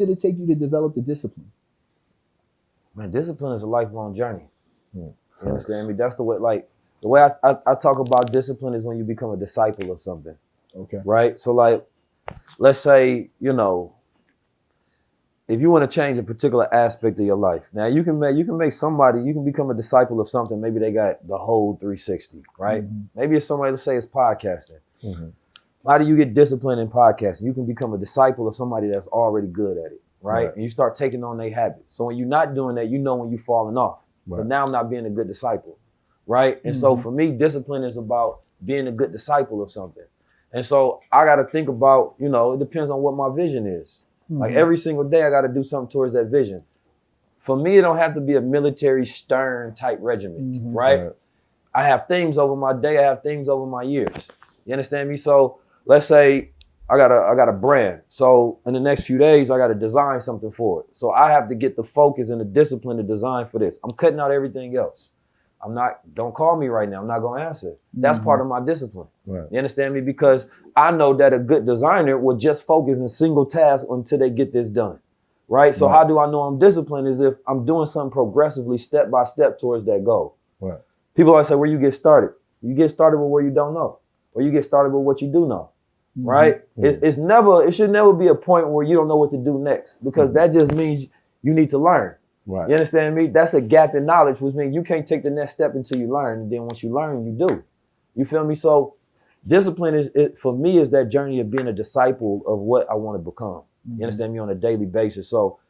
did it take you to develop the discipline? Man, discipline is a lifelong journey. Mm. You understand me? That's the way, like, the way I talk about discipline is when you become a disciple of something, Okay. right? So, like, let's say, you know, if you want to change a particular aspect of your life, now you can become a disciple of something. Maybe they got the whole 360, right? Maybe it's somebody, let's say it's podcasting. How do you get disciplined in podcasting? You can become a disciple of somebody that's already good at it, right? And you start taking on their habits. So when you're not doing that, you know when you're falling off. But now I'm not being a good disciple, right? And so for me, discipline is about being a good disciple of something. And so I got to think about, you know, it depends on what my vision is. Like every single day, I got to do something towards that vision. For me, it don't have to be a military stern type regiment, right? I have themes over my day. I have themes over my years. You understand me? So let's say I got a brand. So in the next few days, I got to design something for it. So I have to get the focus and the discipline to design for this. I'm cutting out everything else. Don't call me right now. I'm not going to answer. That's part of my discipline. You understand me? Because I know that a good designer will just focus in single tasks until they get this done. Right? So how do I know I'm disciplined is if I'm doing something progressively, step by step towards that goal. People always say, where you get started? You get started with where you don't know, or you get started with what you do know. Right? It should never be a point where you don't know what to do next, because that just means you need to learn. You understand me? That's a gap in knowledge, which means you can't take the next step until you learn. And then once you learn, you do. You feel me? So discipline for me is that journey of being a disciple of what I want to become. You understand me? On a daily basis. So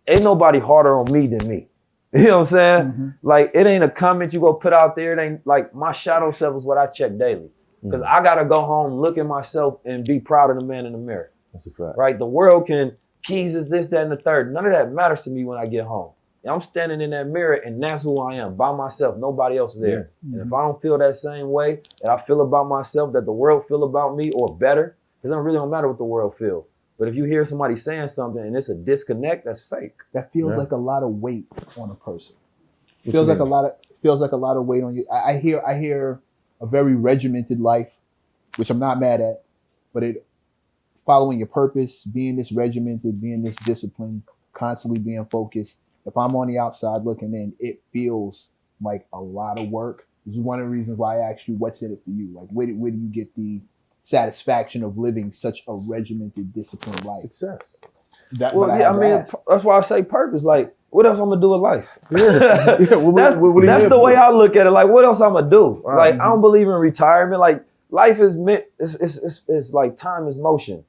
ain't nobody harder on me than me. You know what I'm saying? Like, it ain't a comment you go put out there. It ain't like my shadow self is what I check daily. Because I got to go home, look at myself, and be proud of the man in the mirror. That's a fact. Right? The world can keys is this, that, and the third. None of that matters to me when I get home. I'm standing in that mirror, and that's who I am, by myself, nobody else there. And if I don't feel that same way that I feel about myself, that the world feel about me, or better, because it really don't matter what the world feel. But if you hear somebody saying something and it's a disconnect, that's fake. That feels like a lot of weight on a person. It feels like a lot of weight on you. I hear a very regimented life, which I'm not mad at, but following your purpose, being this regimented, being this disciplined, constantly being focused. If I'm on the outside looking in, it feels like a lot of work. This is one of the reasons why I asked you, what's in it for you? Like, where do you get the satisfaction of living such a regimented, disciplined life? Success. That's why I say purpose. Like, what else I'm gonna do with life? That's the way I look at it. Like, what else I'm gonna do? Like, I don't believe in retirement. Like, life is meant. It's like time is motion.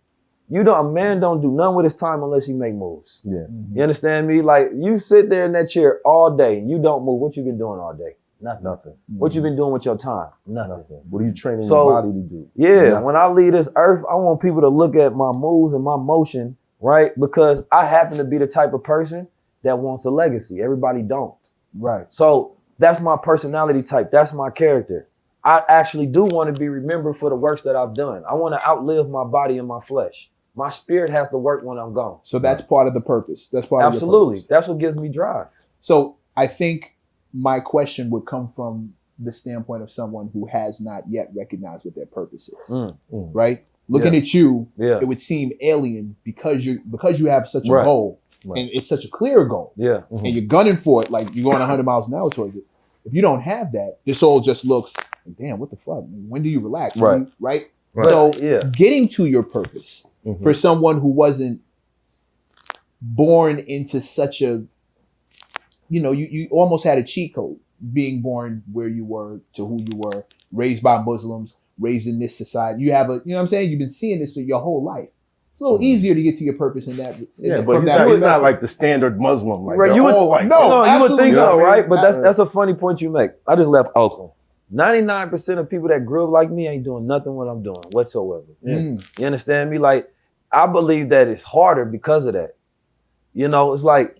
A man don't do nothing with his time unless he make moves. You understand me? Like, you sit there in that chair all day and you don't move. What you been doing all day? Nothing. What you been doing with your time? Nothing. What are you training your body to do? Nothing. When I leave this earth, I want people to look at my moves and my motion, right? Because I happen to be the type of person that wants a legacy. Everybody don't. Right. So that's my personality type. That's my character. I actually do want to be remembered for the works that I've done. I want to outlive my body and my flesh. My spirit has to work when I'm gone. So that's part of the purpose. That's part of Absolutely. That's what gives me drive. So I think my question would come from the standpoint of someone who has not yet recognized what their purpose is. Right? Looking at you, it would seem alien because you have such a goal. And it's such a clear goal. And you're gunning for it, like you're going 100 miles an hour towards it. If you don't have that, this all just looks, damn, what the fuck? When do you relax? Right? So getting to your purpose for someone who wasn't born into such a, you almost had a cheat code, being born where you were to who you were, raised by Muslims, raised in this society. You have you know what I'm saying? You've been seeing this your whole life. It's a little easier to get to your purpose in that. But he's not like the standard Muslim. Like, right, you would think so, right? But that's a funny point you make. I just left Oakland. 99% of people that grew up like me ain't doing nothing what I'm doing whatsoever. You understand me? Like, I believe that it's harder because of that. It's like,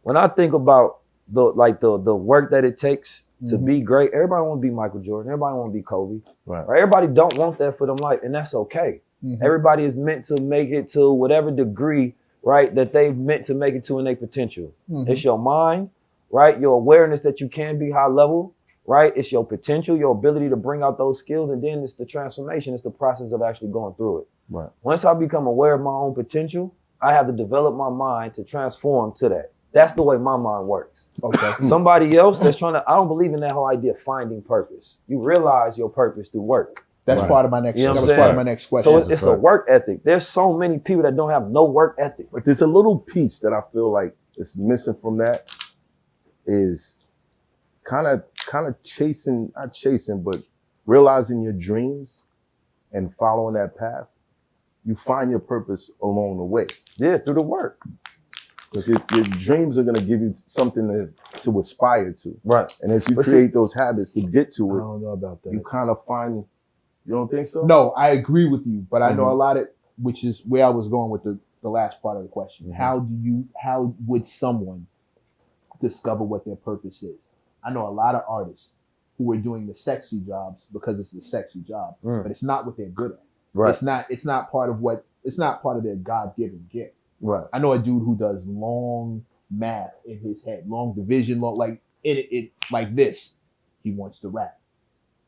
when I think about the work that it takes to be great, everybody want to be Michael Jordan. Everybody want to be Kobe. Right? Everybody don't want that for them life, and that's okay. Everybody is meant to make it to whatever degree, right, that they've meant to make it to in their potential. It's your mind, right? Your awareness that you can be high level, right? It's your potential, your ability to bring out those skills, and then it's the transformation. It's the process of actually going through it. Right. Once I become aware of my own potential, I have to develop my mind to transform to that. That's the way my mind works. Okay. Somebody else that's trying to, I don't believe in that whole idea of finding purpose. You realize your purpose through work. That's part of my next. You know that was part of my next question. So it's a work ethic. There's so many people that don't have no work ethic. But there's a little piece that I feel like is missing from that is kind of chasing, not chasing, but realizing your dreams and following that path. You find your purpose along the way. Yeah, through the work. Because your dreams are going to give you something to aspire to. Right. And as you create those habits to get to it, I don't know about that. you kind of find, you don't think so? No, I agree with you, but I know a lot of, which is where I was going with the last part of the question. How would someone discover what their purpose is? I know a lot of artists who are doing the sexy jobs because it's the sexy job, but it's not what they're good at. Right. It's not part of their God-given gift. Right. I know a dude who does long math in his head, long division, like it like this. He wants to rap.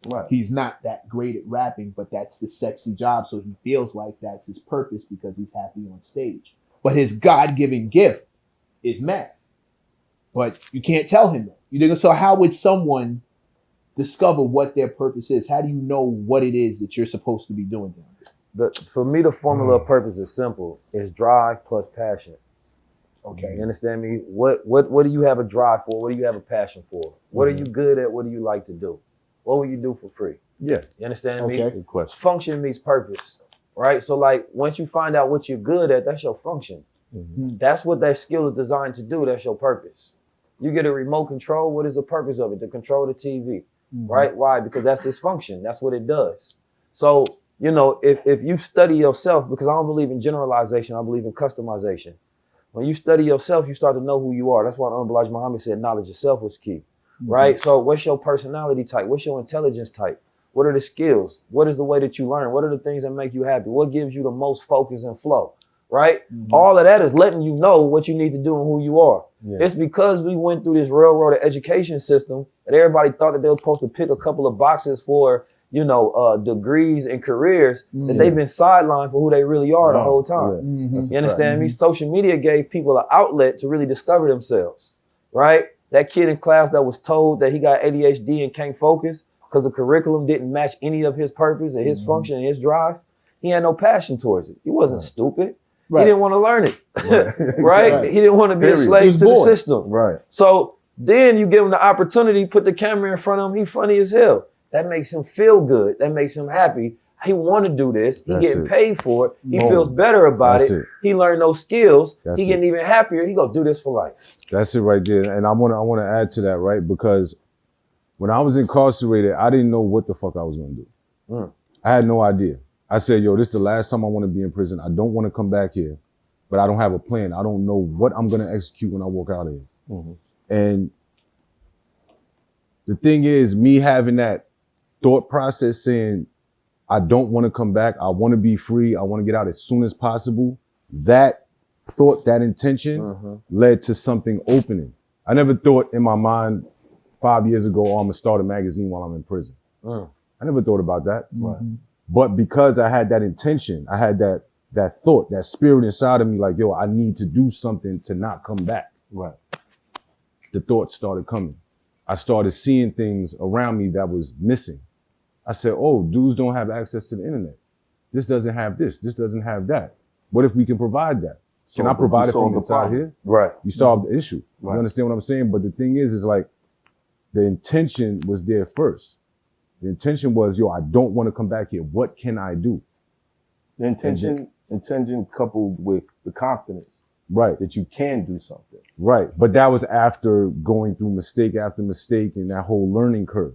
Right. He's not that great at rapping, but that's the sexy job. So he feels like that's his purpose because he's happy on stage. But his God-given gift is math. But you can't tell him that. You think so? How would someone discover what their purpose is? How do you know what it is that you're supposed to be doing? For me, the formula of purpose is simple. It's drive plus passion. Okay. You understand me? What do you have a drive for? What do you have a passion for? What are you good at? What do you like to do? What will you do for free? Yeah. You understand me? Good question. Function meets purpose, right? So like once you find out what you're good at, that's your function. That's what that skill is designed to do. That's your purpose. You get a remote control. What is the purpose of it? To control the TV, right? Why? Because that's its function. That's what it does. So, you know, if you study yourself, because I don't believe in generalization, I believe in customization. When you study yourself, you start to know who you are. That's why Elijah Muhammad said knowledge of self was key, right? So what's your personality type? What's your intelligence type? What are the skills? What is the way that you learn? What are the things that make you happy? What gives you the most focus and flow, right? All of that is letting you know what you need to do and who you are. It's because we went through this railroad education system that everybody thought that they were supposed to pick a couple of boxes for, you know, degrees and careers that they've been sidelined for who they really are the whole time. You understand me? Social media gave people an outlet to really discover themselves, right? That kid in class that was told that he got ADHD and can't focus because the curriculum didn't match any of his purpose and his function and his drive. He had no passion towards it. He wasn't stupid. He didn't want to learn it, right? He didn't want to be a slave to the system. Right. So then you give him the opportunity, put the camera in front of him. He funny as hell. That makes him feel good. That makes him happy. He want to do this. He getting paid for it. He feels better about it. He learned those skills. He getting even happier. He gonna do this for life. That's it right there. And I want to add to that, right? Because when I was incarcerated, I didn't know what the fuck I was gonna do. I had no idea. I said, yo, this is the last time I want to be in prison. I don't want to come back here, but I don't have a plan. I don't know what I'm going to execute when I walk out of here. And the thing is, me having that thought process saying, I don't want to come back. I want to be free. I want to get out as soon as possible. That thought, that intention led to something opening. I never thought in my mind 5 years ago, oh, I'm going to start a magazine while I'm in prison. I never thought about that. But because I had that intention, I had that thought, that spirit inside of me, like, yo, I need to do something to not come back. Right. The thoughts started coming. I started seeing things around me that was missing. I said, oh, dudes don't have access to the internet. This doesn't have this. This doesn't have that. What if we can provide that? Can I provide it from inside here? Right. You solve the issue. You understand what I'm saying? But the thing is like, the intention was there first. The intention was, yo, I don't want to come back here. What can I do? The intention coupled with the confidence. Right. That you can do something. Right. But that was after going through mistake after mistake and that whole learning curve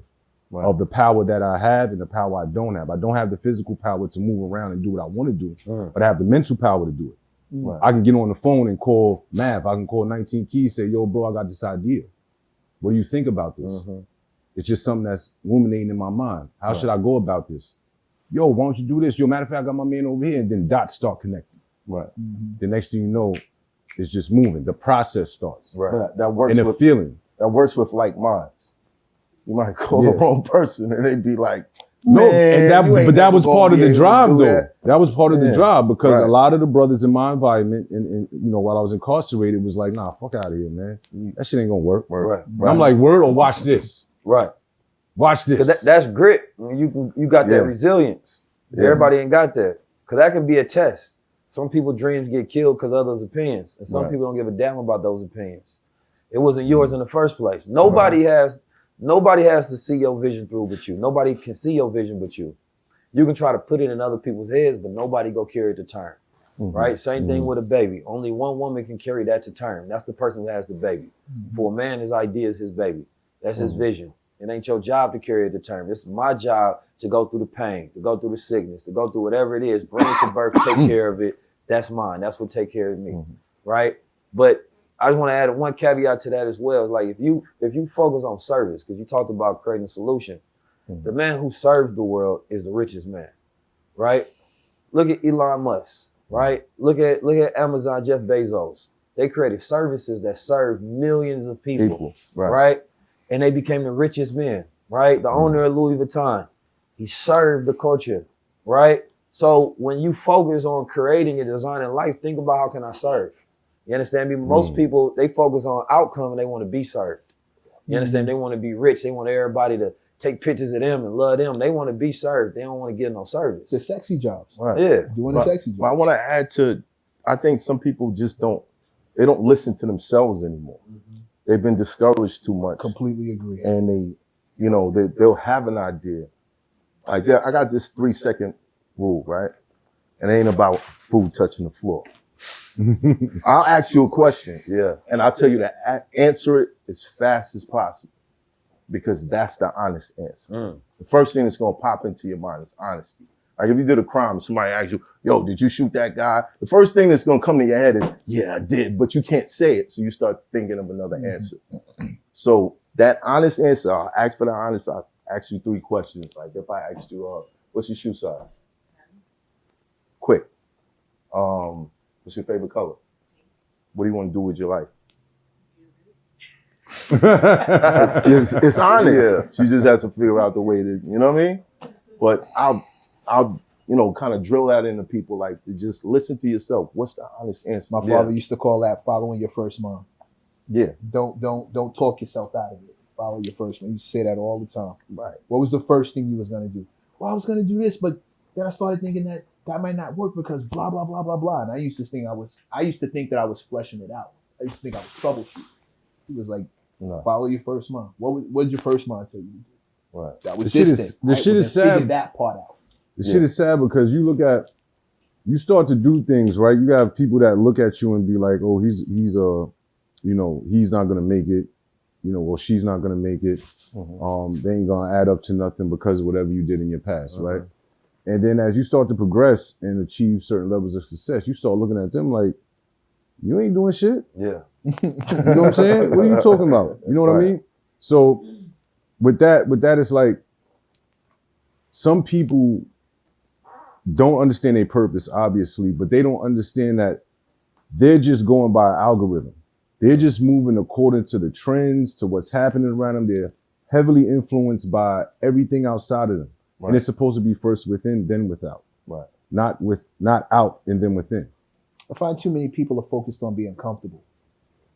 of the power that I have and the power I don't have. I don't have the physical power to move around and do what I want to do, but I have the mental power to do it. I can get on the phone and call Mav. I can call 19 Keys, say, yo, bro, I got this idea. What do you think about this? It's just something that's ruminating in my mind. How should I go about this? Yo, why don't you do this? Yo, matter of fact, I got my man over here, and then dots start connecting. Right. The next thing you know, it's just moving. The process starts. Right. That works and with feeling. That works with like minds. You might call the wrong person and they'd be like, No, Man, you ain't but that never was gonna part of be the able to drive, do though. That was part of the drive because Right. a lot of the brothers in my environment, and you know, while I was incarcerated, was like, nah, fuck out of here, man. That shit ain't gonna work. Right. And I'm like, word or watch this. Right. Watch this. That's grit. I mean, you got that resilience. Yeah. Everybody ain't got that. Because that can be a test. Some people's dreams get killed because of others' opinions. And some people don't give a damn about those opinions. It wasn't yours in the first place. Nobody has to see your vision through but you. Nobody can see your vision but you. You can try to put it in other people's heads, but nobody go carry it to term. Right? Same thing with a baby. Only one woman can carry that to term. That's the person who has the baby. For a man, his idea is his baby. That's his vision. It ain't your job to carry it to term. It's my job to go through the pain, to go through the sickness, to go through whatever it is, bring it to birth, take care of it. That's mine. That's what take care of me. Right? But I just want to add one caveat to that as well. Like if you focus on service, because you talked about creating a solution, the man who serves the world is the richest man. Right? Look at Elon Musk. Right? Look at Amazon, Jeff Bezos. They created services that serve millions of people. Right? And they became the richest men. Right? The owner of Louis Vuitton, he served the culture. Right? So when you focus on creating and designing life, think about how can I serve? You understand me? Most people, they focus on outcome and they want to be served. You understand? They want to be rich. They want everybody to take pictures of them and love them. They want to be served. They don't want to get no service. The sexy jobs. Right. Yeah. Doing the sexy jobs. But I want to add to, I think some people just don't listen to themselves anymore. They've been discouraged too much. Completely agree. And they'll have an idea. Like I got this 3-second rule, right? And it ain't about food touching the floor. I'll ask you a question. Yeah. And I'll tell you to answer it as fast as possible. Because that's the honest answer. The first thing that's gonna pop into your mind is honesty. Like if you did a crime and somebody asks you, yo, did you shoot that guy? The first thing that's gonna come to your head is, yeah, I did, but you can't say it. So you start thinking of another answer. So that honest answer, I'll ask for the honest, I'll ask you 3 questions. Like if I asked you, what's your shoe size? Quick. What's your favorite color? What do you want to do with your life? It's honest. Yeah. She just has to figure out the way to, you know what I mean? But I'll kind of drill that into people, like to just listen to yourself. What's the honest answer? My father used to call that following your first mom. Yeah. Don't talk yourself out of it. Follow your first mom. You say that all the time. Right. What was the first thing you was gonna do? Well, I was gonna do this, but then I started thinking that might not work because blah blah blah blah blah. And I used to think that I was fleshing it out. I used to think I was troubleshooting. He was like, No. follow your first mom. What did your first mom tell you to do? Right. That was The shit is- distant. the shit is sad. Figure that part out. The shit is sad because you start to do things, right? You have people that look at you and be like, oh, he's not gonna make it. Well, she's not gonna make it. They ain't gonna add up to nothing because of whatever you did in your past, right? And then as you start to progress and achieve certain levels of success, you start looking at them like, you ain't doing shit. Yeah. You know what I'm saying? What are you talking about? You know what I mean? So with that, it's like some people don't understand their purpose, obviously, but they don't understand that they're just going by an algorithm. They're just moving according to the trends, to what's happening around them. They're heavily influenced by everything outside of them. Right. And it's supposed to be first within, then without. Right. Not out and then within. I find too many people are focused on being comfortable.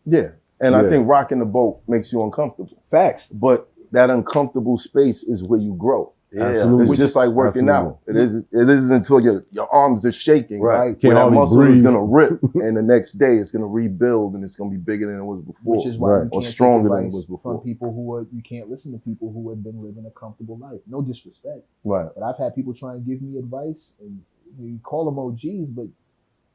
Yeah. And I think rocking the boat makes you uncomfortable. Facts. But that uncomfortable space is where you grow. Yeah. Absolutely. It's just like working out. It isn't until your arms are shaking, Right. When that hardly muscle is breathe. gonna rip, and the next day it's gonna rebuild, and it's gonna be bigger than it was before. Which is why Right. you Or can't stronger take than it advice was before. from people you can't listen to people who have been living a comfortable life. No disrespect, Right. but I've had people try and give me advice, and you call them OGs, but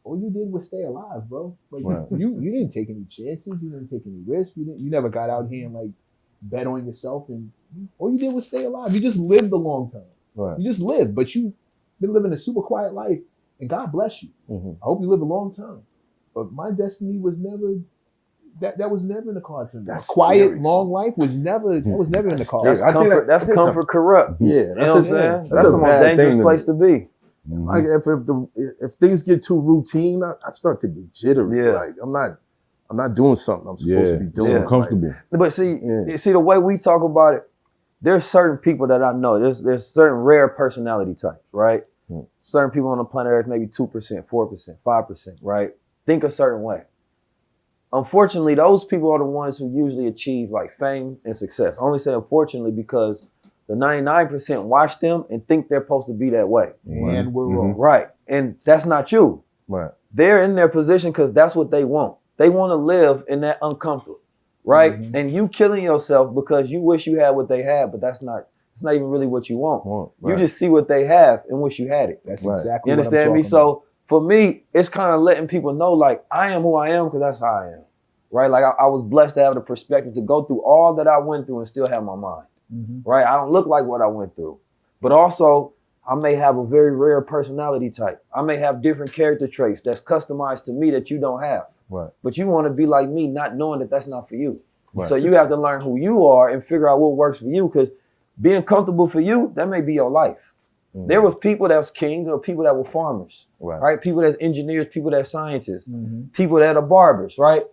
all you did was stay alive, bro. Like Right. you didn't take any chances, you didn't take any risks, you never got out here and like bet on yourself, and all you did was stay alive. You just lived a long time. Right. You just lived, but you've been living a super quiet life, and God bless you. I hope you live a long time. But my destiny was never that was never in the cards for me. That's A quiet, scary. long life was never in the cards. That's I think comfort. That's that's comfort corrupt. Yeah. You know what I'm saying? That's a the most bad dangerous thing place to be. Like if things get too routine, I start to get jittery. Yeah. Like I'm not doing something I'm supposed to be doing. It's uncomfortable. But see, Yeah. you see the way we talk about it, there's certain people that I know. There's certain rare personality types, right? Certain people on the planet Earth, maybe 2%, 4%, 5%, right? Think a certain way. Unfortunately, those people are the ones who usually achieve like fame and success. I only say unfortunately because the 99% watch them and think they're supposed to be that way. And we're wrong. Right. And that's not you. Right. They're in their position because that's what they want. They want to live in that uncomfortable, right? And you killing yourself because you wish you had what they had, but it's not even really what you want. Right. You just see what they have and wish you had it. That's Right. exactly You what I'm understand me? talking So for me, it's kind of letting people know like I am who I am because that's how I am, right? Like I was blessed to have the perspective to go through all that I went through and still have my mind, right? I don't look like what I went through, but also I may have a very rare personality type. I may have different character traits that's customized to me that you don't have. Right. But you want to be like me, not knowing that that's not for you. Right. So you have to learn who you are and figure out what works for you because being comfortable for you, that may be your life. There was people that was kings, there were people that were farmers, right? People that's engineers, people that's scientists, people that are barbers, right?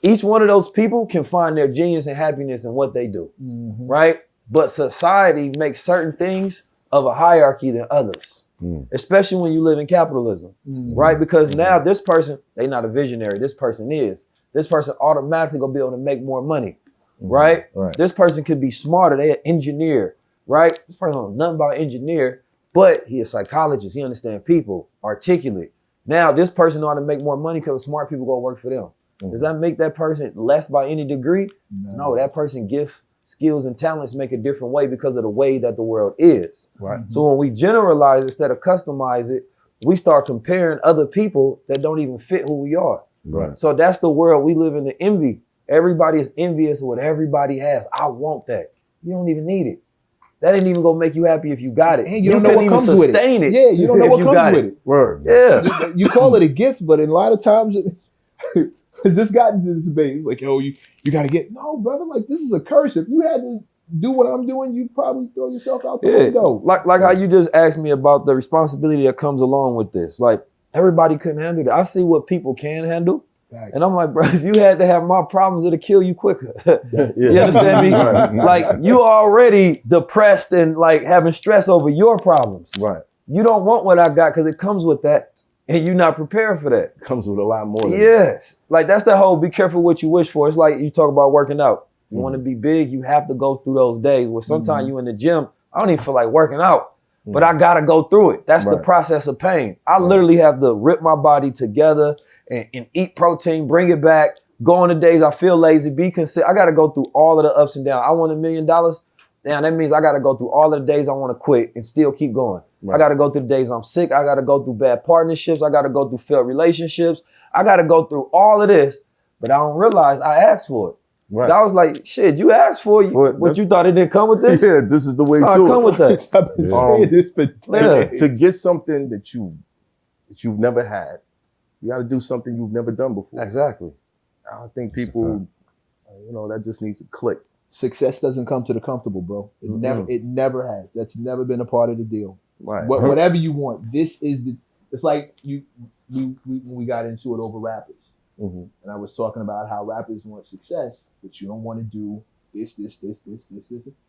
Each one of those people can find their genius and happiness in what they do, right? But society makes certain things of a hierarchy than others, especially when you live in capitalism, right? Because now this person, they not a visionary, this person is. This person automatically gonna be able to make more money, right? This person could be smarter, they an engineer, right? This person don't know nothing about engineer, but he a psychologist, he understands people, articulate. Now this person know how to make more money because smart people go work for them. Does that make that person less by any degree? No, that person gift, skills, and talents make a different way because of the way that the world is. Right. So when we generalize instead of customize it, we start comparing other people that don't even fit who we are. Right. So that's the world we live in, the envy. Everybody is envious of what everybody has. I want that. You don't even need it. That ain't even gonna make you happy if you got it. And you don't know what couldn't comes even with it. sustain it. Yeah, you don't know if what you comes got with it. Word. Yeah. You call it a gift, but in a lot of times it just got into this debate. It's like, yo, you got to get, no, brother, like this is a curse. If you had to do what I'm doing, you'd probably throw yourself out the window. Like how you just asked me about the responsibility that comes along with this. Like everybody couldn't handle that. I see what people can handle. Facts. And I'm like, bro, if you had to have my problems, it'll kill you quicker. You understand me? Like you already depressed and like having stress over your problems. Right. You don't want what I got because it comes with that. And you're not prepared for that. It comes with a lot more than Yes. Like that's the whole be careful what you wish for. It's like you talk about working out. You want to be big, you have to go through those days where sometimes you in the gym, I don't even feel like working out, but I got to go through it. That's the process of pain. I literally have to rip my body together and eat protein, bring it back, go on the days I feel lazy, be consistent. I got to go through all of the ups and downs. I want $1 million. Damn, that means I got to go through all of the days I want to quit and still keep going. I got to go through the days I'm sick. I got to go through bad partnerships. I got to go through failed relationships. I got to go through all of this, but I don't realize I asked for it. Right. I was like, shit, you asked for it. What you thought it didn't come with this? Yeah, this is the way No, to it come with that. I've been saying this for Yeah. to get something that you've never had, you got to do something you've never done before. Exactly. I think people, that just needs to click. Success doesn't come to the comfortable, bro. It never has. That's never been a part of the deal. Right. Whatever you want, this is it's like we got into it over rappers. And I was talking about how rappers want success, but you don't want to do this.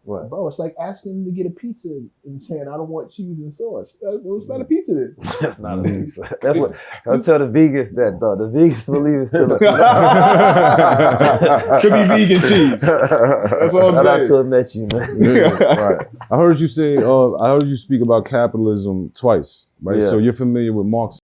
Right. Bro, it's like asking them to get a pizza and saying, I don't want cheese and sauce. Well, it's not a pizza then. That's not a pizza. That's what I'll tell the vegans that though. The vegans believe it's still a pizza. Could be vegan cheese. That's all I'm Shout out saying. to a met you, man. Right. I heard you say, I heard you speak about capitalism twice, right? Yeah. So you're familiar with Marx